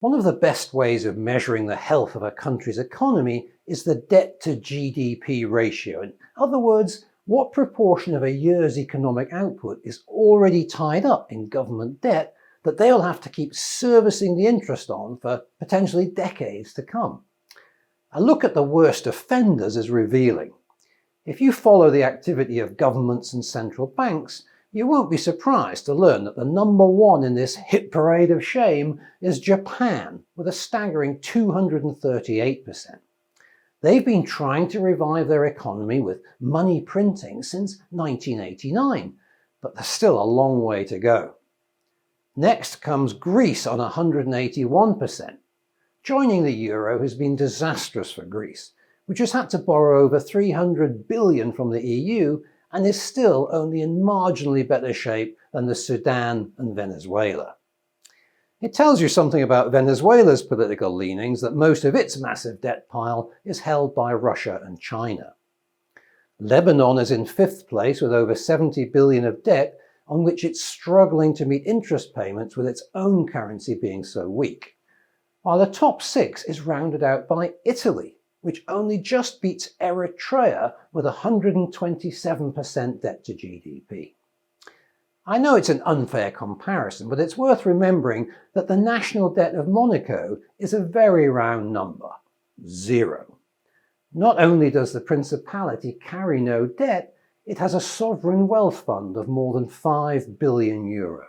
One of the best ways of measuring the health of a country's economy is the debt to GDP ratio. In other words, what proportion of a year's economic output is already tied up in government debt that they'll have to keep servicing the interest on for potentially decades to come. A look at the worst offenders is revealing. If you follow the activity of governments and central banks, you won't be surprised to learn that the number one in this hit parade of shame is Japan, with a staggering 238%. They've been trying to revive their economy with money printing since 1989, but there's still a long way to go. Next comes Greece on 181%. Joining the euro has been disastrous for Greece, which has had to borrow over $300 billion from the EU and is still only in marginally better shape than the Sudan and Venezuela. It tells you something about Venezuela's political leanings that most of its massive debt pile is held by Russia and China. Lebanon is in fifth place with over $70 billion of debt on which it's struggling to meet interest payments with its own currency being so weak. While the top six is rounded out by Italy, which only just beats Eritrea with 127% debt to GDP. I know it's an unfair comparison, but it's worth remembering that the national debt of Monaco is a very round number, 0. Not only does the principality carry no debt, it has a sovereign wealth fund of more than €5 billion.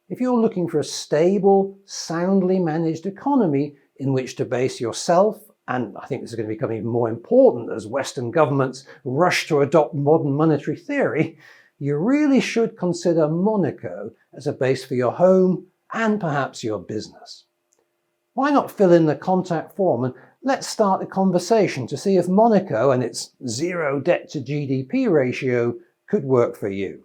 If you're looking for a stable, soundly managed economy in which to base yourself, and I think this is going to become even more important as Western governments rush to adopt modern monetary theory, you really should consider Monaco as a base for your home and perhaps your business. Why not fill in the contact form and let's start a conversation to see if Monaco and its 0 debt to GDP ratio could work for you.